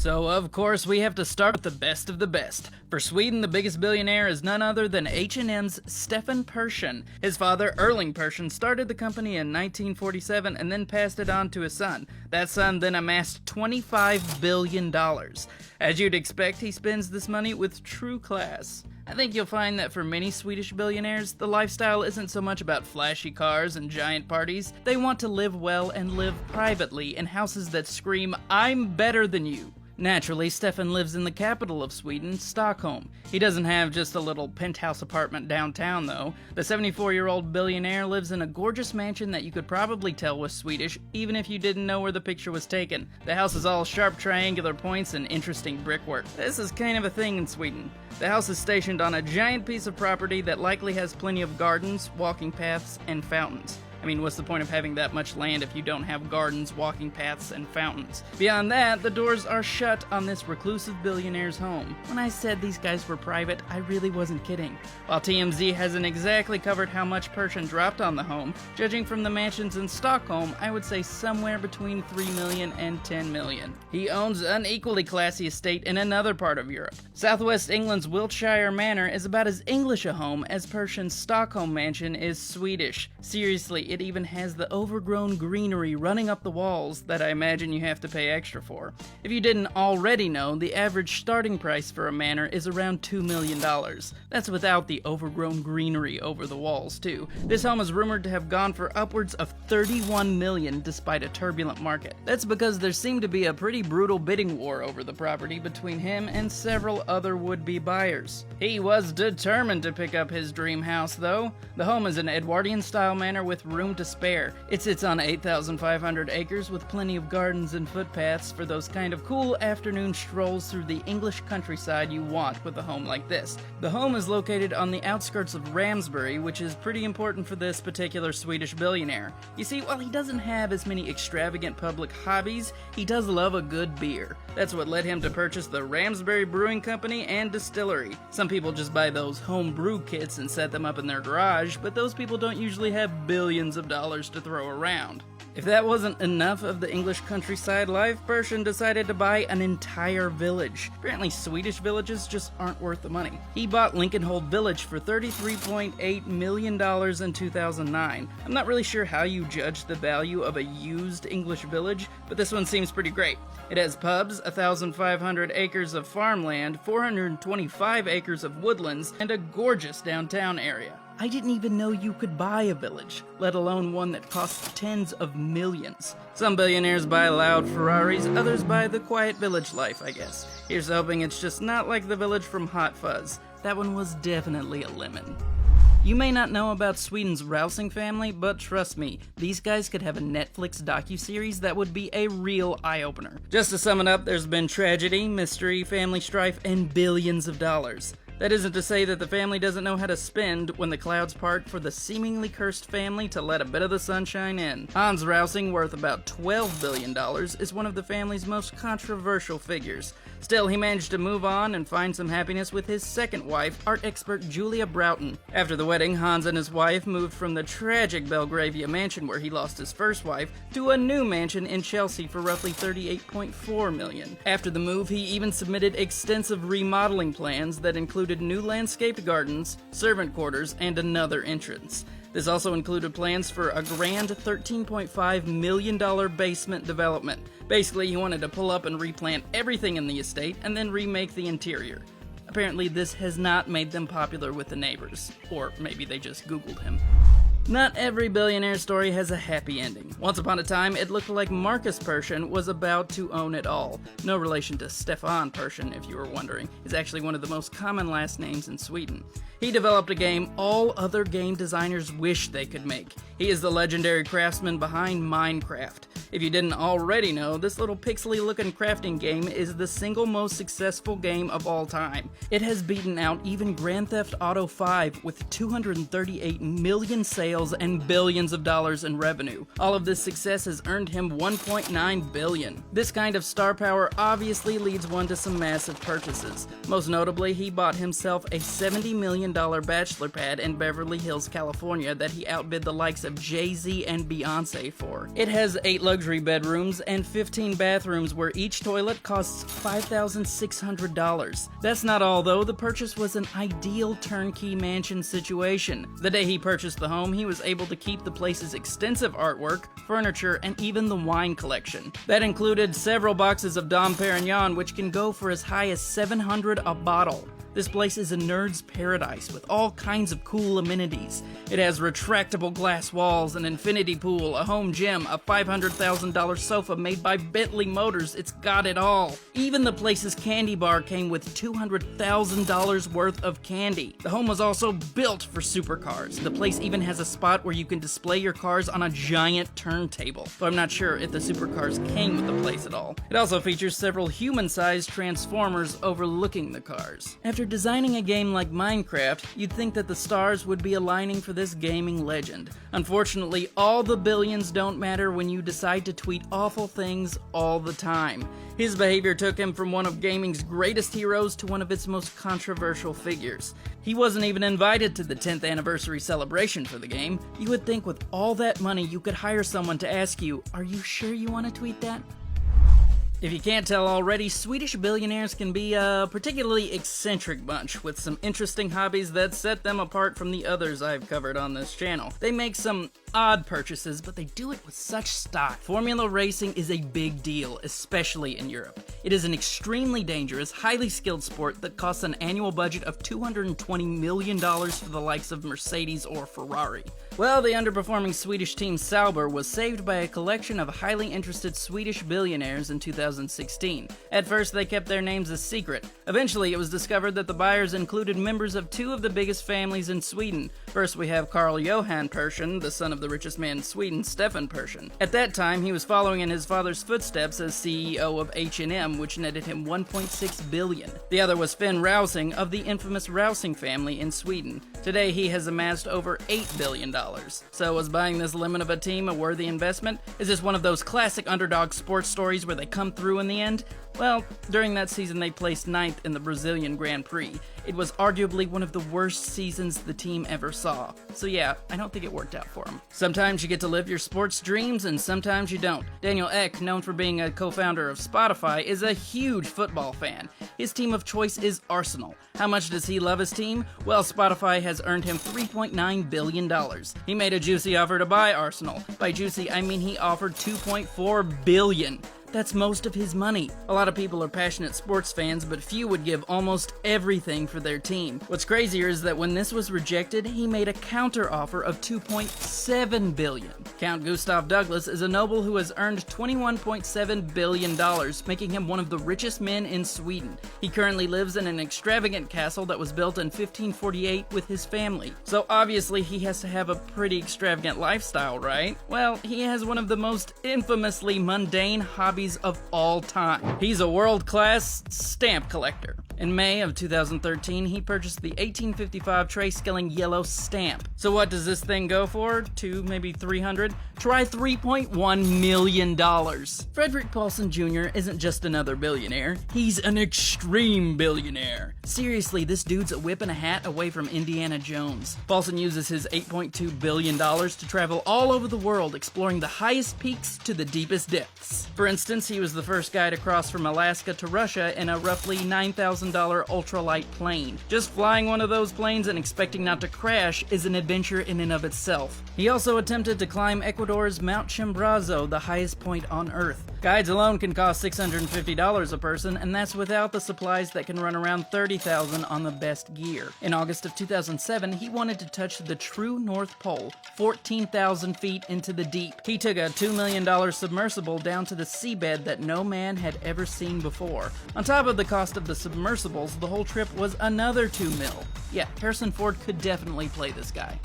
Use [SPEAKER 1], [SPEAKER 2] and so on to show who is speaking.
[SPEAKER 1] So, of course, we have to start with the best of the best. For Sweden, the biggest billionaire is none other than H&M's Stefan Persson. His father, Erling Persson, started the company in 1947 and then passed it on to his son. That son then amassed $25 billion. As you'd expect, he spends this money with true class. I think you'll find that for many Swedish billionaires, the lifestyle isn't so much about flashy cars and giant parties. They want to live well and live privately in houses that scream, "I'm better than you." Naturally, Stefan lives in the capital of Sweden, Stockholm. He doesn't have just a little penthouse apartment downtown, though. The 74-year-old billionaire lives in a gorgeous mansion that you could probably tell was Swedish, even if you didn't know where the picture was taken. The house is all sharp triangular points and interesting brickwork. This is kind of a thing in Sweden. The house is stationed on a giant piece of property that likely has plenty of gardens, walking paths, and fountains. I mean, what's the point of having that much land if you don't have gardens, walking paths, and fountains? Beyond that, the doors are shut on this reclusive billionaire's home. When I said these guys were private, I really wasn't kidding. While TMZ hasn't exactly covered how much Persson dropped on the home, judging from the mansions in Stockholm, I would say somewhere between $3 million and $10 million. He owns an equally classy estate in another part of Europe. Southwest England's Wiltshire Manor is about as English a home as Persson's Stockholm mansion is Swedish. Seriously, it even has the overgrown greenery running up the walls that I imagine you have to pay extra for. If you didn't already know, the average starting price for a manor is around $2 million. That's without the overgrown greenery over the walls, too. This home is rumored to have gone for upwards of $31 million despite a turbulent market. That's because there seemed to be a pretty brutal bidding war over the property between him and several other would-be buyers. He was determined to pick up his dream house, though. The home is an Edwardian-style manor with room to spare. It sits on 8,500 acres with plenty of gardens and footpaths for those kind of cool afternoon strolls through the English countryside you want with a home like this. The home is located on the outskirts of Ramsbury, which is pretty important for this particular Swedish billionaire. You see, while he doesn't have as many extravagant public hobbies, he does love a good beer. That's what led him to purchase the Ramsbury Brewing Company and Distillery. Some people just buy those home brew kits and set them up in their garage, but those people don't usually have billions of dollars to throw around. If that wasn't enough of the English countryside life, Persson decided to buy an entire village. Apparently Swedish villages just aren't worth the money. He bought Lincolnhold Village for $33.8 million in 2009. I'm not really sure how you judge the value of a used English village, but this one seems pretty great. It has pubs, 1,500 acres of farmland, 425 acres of woodlands, and a gorgeous downtown area. I didn't even know you could buy a village, let alone one that costs tens of millions. Some billionaires buy loud Ferraris, others buy the quiet village life, I guess. Here's hoping it's just not like the village from Hot Fuzz. That one was definitely a lemon. You may not know about Sweden's Rousing family, but trust me, these guys could have a Netflix docuseries that would be a real eye-opener. Just to sum it up, there's been tragedy, mystery, family strife, and billions of dollars. That isn't to say that the family doesn't know how to spend when the clouds part for the seemingly cursed family to let a bit of the sunshine in. Hans Rousing, worth about $12 billion, is one of the family's most controversial figures. Still, he managed to move on and find some happiness with his second wife, art expert Julia Broughton. After the wedding, Hans and his wife moved from the tragic Belgravia mansion where he lost his first wife to a new mansion in Chelsea for roughly $38.4 million. After the move, he even submitted extensive remodeling plans that included new landscaped gardens, servant quarters, and another entrance. This also included plans for a grand $13.5 million basement development. Basically, he wanted to pull up and replant everything in the estate and then remake the interior. Apparently, this has not made them popular with the neighbors. Or maybe they just Googled him. Not every billionaire story has a happy ending. Once upon a time, it looked like Marcus Persson was about to own it all. No relation to Stefan Persson, if you were wondering. Is actually one of the most common last names in Sweden. He developed a game all other game designers wish they could make. He is the legendary craftsman behind Minecraft. If you didn't already know, this little pixely-looking crafting game is the single most successful game of all time. It has beaten out even Grand Theft Auto 5 with 238 million sales and billions of dollars in revenue. All of this success has earned him $1.9 billion. This kind of star power obviously leads one to some massive purchases. Most notably, he bought himself a $70 million bachelor pad in Beverly Hills, California that he outbid the likes of Jay-Z and Beyonce for. It has 8 luxury luxury bedrooms and 15 bathrooms where each toilet costs $5,600. That's not all though, the purchase was an ideal turnkey mansion situation. The day he purchased the home, he was able to keep the place's extensive artwork, furniture, and even the wine collection. That included several boxes of Dom Perignon, which can go for as high as $700 a bottle. This place is a nerd's paradise with all kinds of cool amenities. It has retractable glass walls, an infinity pool, a home gym, a $500,000 sofa made by Bentley Motors. It's got it all. Even the place's candy bar came with $200,000 worth of candy. The home was also built for supercars. The place even has a spot where you can display your cars on a giant turntable, though I'm not sure if the supercars came with the place at all. It also features several human-sized transformers overlooking the cars. After designing a game like Minecraft, you'd think that the stars would be aligning for this gaming legend. Unfortunately, all the billions don't matter when you decide to tweet awful things all the time. His behavior took him from one of gaming's greatest heroes to one of its most controversial figures. He wasn't even invited to the 10th anniversary celebration for the game. You would think with all that money you could hire someone to ask you, "Are you sure you want to tweet that?" If you can't tell already, Swedish billionaires can be a particularly eccentric bunch, with some interesting hobbies that set them apart from the others I've covered on this channel. They make some odd purchases, but they do it with such style. Formula racing is a big deal, especially in Europe. It is an extremely dangerous, highly skilled sport that costs an annual budget of $220 million for the likes of Mercedes or Ferrari. Well, the underperforming Swedish team Sauber was saved by a collection of highly interested Swedish billionaires in 2016. At first, they kept their names a secret. Eventually, it was discovered that the buyers included members of two of the biggest families in Sweden. First, we have Carl Johan Persson, the son of the richest man in Sweden, Stefan Persson. At that time, he was following in his father's footsteps as CEO of H&M, which netted him $1.6 billion. The other was Finn Rausing of the infamous Rausing family in Sweden. Today, he has amassed over $8 billion. So was buying this lemon of a team a worthy investment? Is this one of those classic underdog sports stories where they come through in the end? Well, during that season they placed 9th in the Brazilian Grand Prix. It was arguably one of the worst seasons the team ever saw. So yeah, I don't think it worked out for them. Sometimes you get to live your sports dreams and sometimes you don't. Daniel Ek, known for being a co-founder of Spotify, is a huge football fan. His team of choice is Arsenal. How much does he love his team? Well, Spotify has earned him $3.9 billion. He made a juicy offer to buy Arsenal. By juicy, I mean he offered $2.4 billion. That's most of his money. A lot of people are passionate sports fans, but few would give almost everything for their team. What's crazier is that when this was rejected, he made a counter-offer of $2.7 billion. Count Gustav Douglas is a noble who has earned $21.7 billion, making him one of the richest men in Sweden. He currently lives in an extravagant castle that was built in 1548 with his family. So obviously he has to have a pretty extravagant lifestyle, right? Well, he has one of the most infamously mundane hobbies of all time. He's a world-class stamp collector. In May of 2013, he purchased the 1855 Trey Skilling yellow stamp. So what does this thing go for? 2, maybe 300? Try $3.1 million. Frederick Paulson Jr. isn't just another billionaire, he's an extreme billionaire. Seriously, this dude's a whip and a hat away from Indiana Jones. Paulson uses his $8.2 billion to travel all over the world, exploring the highest peaks to the deepest depths. For instance, he was the first guy to cross from Alaska to Russia in a roughly $9,000 ultralight plane. Just flying one of those planes and expecting not to crash is an adventure in and of itself. He also attempted to climb Ecuador's Mount Chimborazo, the highest point on Earth. Guides alone can cost $650 a person, and that's without the supplies that can run around $30,000 on the best gear. In August of 2007, he wanted to touch the true North Pole, 14,000 feet into the deep. He took a $2 million submersible down to the seabed that no man had ever seen before. On top of the cost of the submersibles, the whole trip was another $2 million. Yeah, Harrison Ford could definitely play this guy.